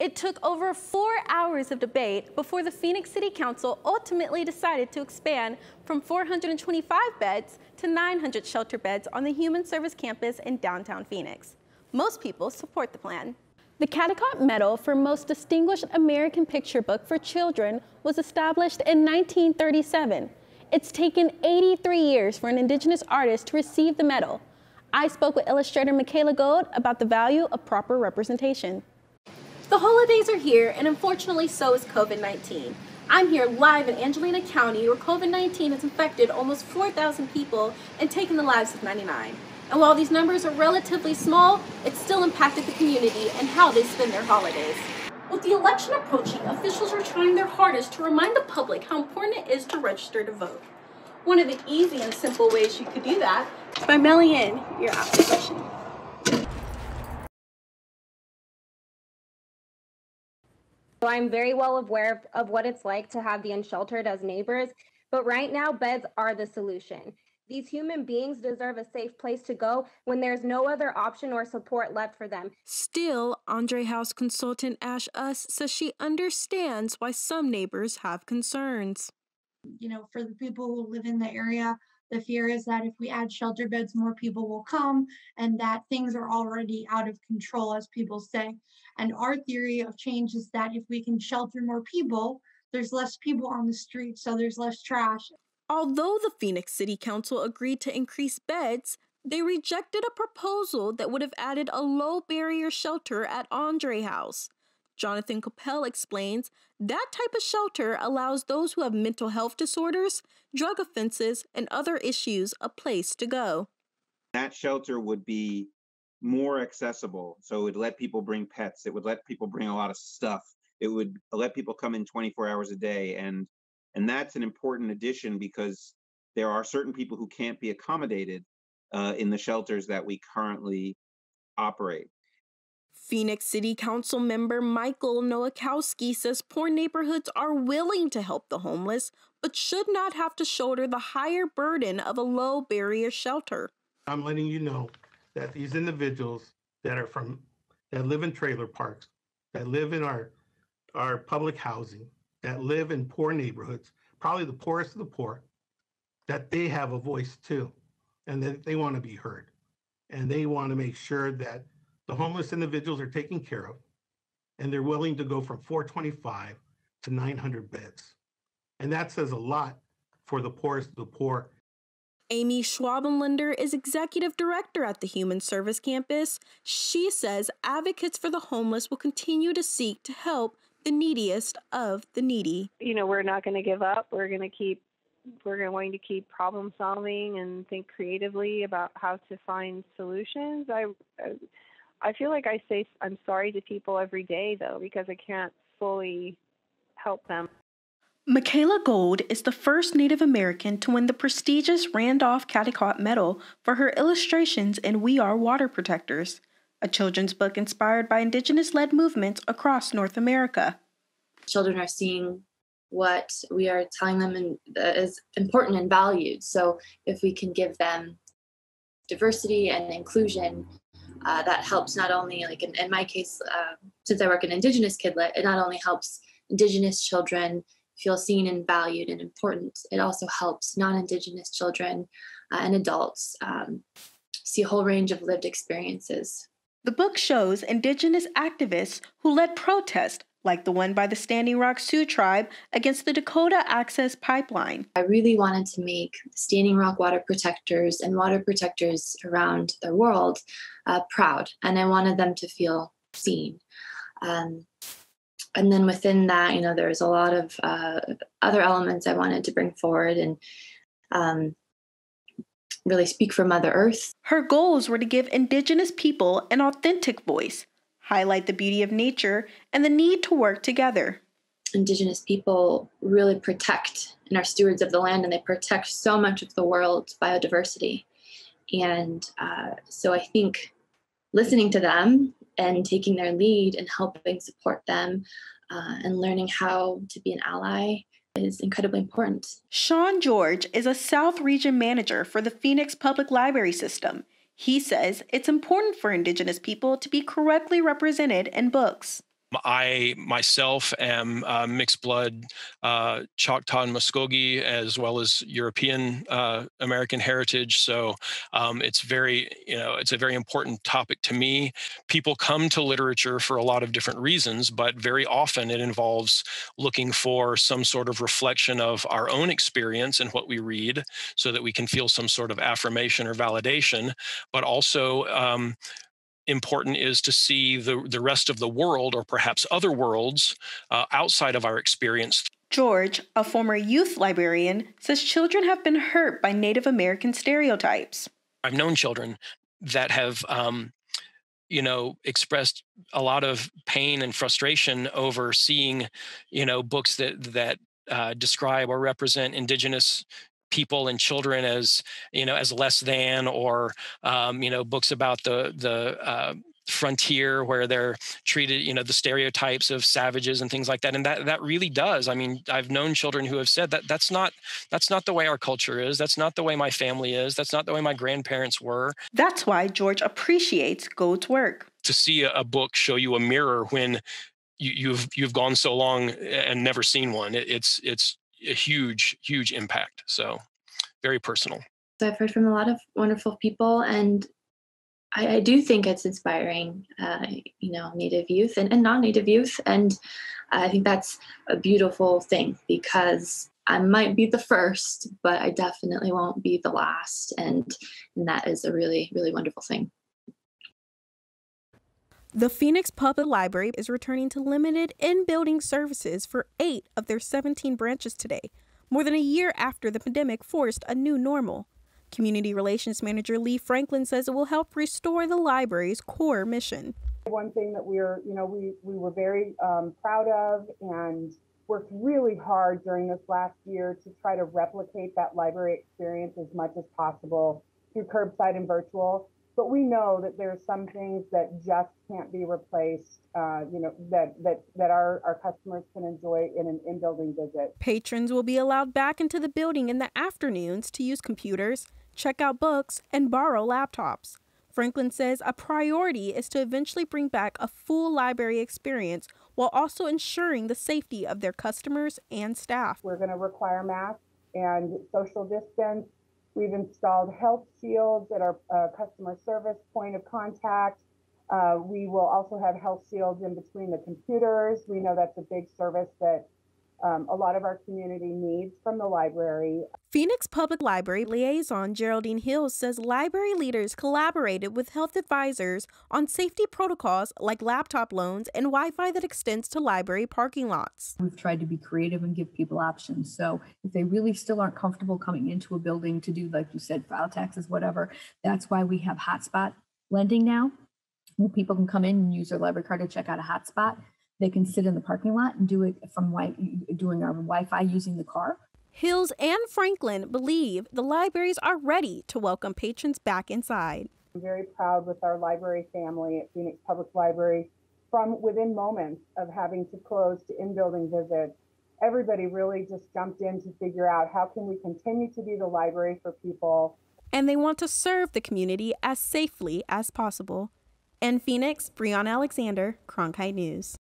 It took over 4 hours of debate before the Phoenix City Council ultimately decided to expand from 425 beds to 900 shelter beds on the Human Service Campus in downtown Phoenix. Most people support the plan. The Caldecott Medal for Most Distinguished American Picture Book for Children was established in 1937. It's taken 83 years for an Indigenous artist to receive the medal. I spoke with illustrator Michaela Gold about the value of proper representation. The holidays are here, and unfortunately so is COVID-19. I'm here live in Angelina County, where COVID-19 has infected almost 4,000 people and taken the lives of 99. And while these numbers are relatively small, it's still impacted the community and how they spend their holidays. With the election approaching, officials are trying their hardest to remind the public how important it is to register to vote. One of the easy and simple ways you could do that is by mailing in your application. So I'm very well aware of what it's like to have the unsheltered as neighbors, but right now beds are the solution. These human beings deserve a safe place to go when there's no other option or support left for them. Still, Andre House consultant Ash Us says she understands why some neighbors have concerns. You know, for the people who live in the area, the fear is that if we add shelter beds, more people will come and that things are already out of control, as people say. And our theory of change is that if we can shelter more people, there's less people on the street, so there's less trash. Although the Phoenix City Council agreed to increase beds, they rejected a proposal that would have added a low-barrier shelter at Andre House. Jonathan Coppell explains that type of shelter allows those who have mental health disorders, drug offenses, and other issues a place to go. That shelter would be more accessible. So it would let people bring pets. It would let people bring a lot of stuff. It would let people come in 24 hours a day. And that's an important addition because there are certain people who can't be accommodated in the shelters that we currently operate. Phoenix City Council member Michael Nowakowski says poor neighborhoods are willing to help the homeless, but should not have to shoulder the higher burden of a low-barrier shelter. I'm letting you know that these individuals that live in trailer parks, that live in our public housing, that live in poor neighborhoods, probably the poorest of the poor, that they have a voice too, and that they want to be heard. And they want to make sure that the homeless individuals are taken care of, and they're willing to go from 425 to 900 beds. And that says a lot for the poorest of the poor. Amy Schwabenlander is executive director at the Human Service Campus. She says advocates for the homeless will continue to seek to help the neediest of the needy. You know, we're not going to give up. We're going to keep problem solving and think creatively about how to find solutions. I feel like I say I'm sorry to people every day, though, because I can't fully help them. Michaela Gold is the first Native American to win the prestigious Randolph Caldecott Medal for her illustrations in We Are Water Protectors, a children's book inspired by Indigenous-led movements across North America. Children are seeing what we are telling them is important and valued. So if we can give them diversity and inclusion, that helps not only, like in my case, since I work in Indigenous Kidlit, it not only helps Indigenous children feel seen and valued and important, it also helps non-Indigenous children and adults see a whole range of lived experiences. The book shows Indigenous activists who led protests like the one by the Standing Rock Sioux Tribe against the Dakota Access Pipeline. I really wanted to make Standing Rock water protectors and water protectors around the world proud, and I wanted them to feel seen. And then within that, you know, there's a lot of other elements I wanted to bring forward and really speak for Mother Earth. Her goals were to give Indigenous people an authentic voice, highlight the beauty of nature, and the need to work together. Indigenous people really protect and are stewards of the land, and they protect so much of the world's biodiversity. And so I think listening to them and taking their lead and helping support them and learning how to be an ally is incredibly important. Sean George is a South Region Manager for the Phoenix Public Library System. He says it's important for Indigenous people to be correctly represented in books. I myself am mixed blood Choctaw and Muskogee, as well as European American heritage. So it's very, it's a very important topic to me. People come to literature for a lot of different reasons, but very often it involves looking for some sort of reflection of our own experience in what we read, so that we can feel some sort of affirmation or validation, but also important is to see the rest of the world, or perhaps other worlds outside of our experience. George, a former youth librarian, says children have been hurt by Native American stereotypes. I've known children that have expressed a lot of pain and frustration over seeing, books that describe or represent Indigenous people and children as, as less than, or books about the frontier where they're treated, the stereotypes of savages and things like that. And that really does. I mean, I've known children who have said that that's not the way our culture is. That's not the way my family is. That's not the way my grandparents were. That's why George appreciates Gold's work. To see a book show you a mirror when you've gone so long and never seen one, it's a huge impact. So very personal. So I've heard from a lot of wonderful people, and I do think it's inspiring, Native youth and non-Native youth. And I think that's a beautiful thing, because I might be the first, but I definitely won't be the last. And that is a really, really wonderful thing. The Phoenix Public Library is returning to limited in-building services for 8 of their 17 branches today, more than a year after the pandemic forced a new normal. Community Relations Manager Lee Franklin says it will help restore the library's core mission. One thing that we were very proud of and worked really hard during this last year to try to replicate that library experience as much as possible through curbside and virtual. But we know that there are some things that just can't be replaced, that our customers can enjoy in an in-building visit. Patrons will be allowed back into the building in the afternoons to use computers, check out books, and borrow laptops. Franklin says a priority is to eventually bring back a full library experience while also ensuring the safety of their customers and staff. We're going to require masks and social distance. We've installed health shields at our customer service point of contact. We will also have health shields in between the computers. We know that's a big service that a lot of our community needs from the library. Phoenix Public Library liaison Geraldine Hills says library leaders collaborated with health advisors on safety protocols like laptop loans and Wi-Fi that extends to library parking lots. We've tried to be creative and give people options. So if they really still aren't comfortable coming into a building to do, like you said, file taxes, whatever, that's why we have hotspot lending now. People can come in and use their library card to check out a hotspot. They can sit in the parking lot and do it from doing our Wi-Fi using the car. Hills and Franklin believe the libraries are ready to welcome patrons back inside. I'm very proud with our library family at Phoenix Public Library. From within moments of having to close to in-building visits, everybody really just jumped in to figure out how can we continue to be the library for people. And they want to serve the community as safely as possible. In Phoenix, Brianna Alexander, Cronkite News.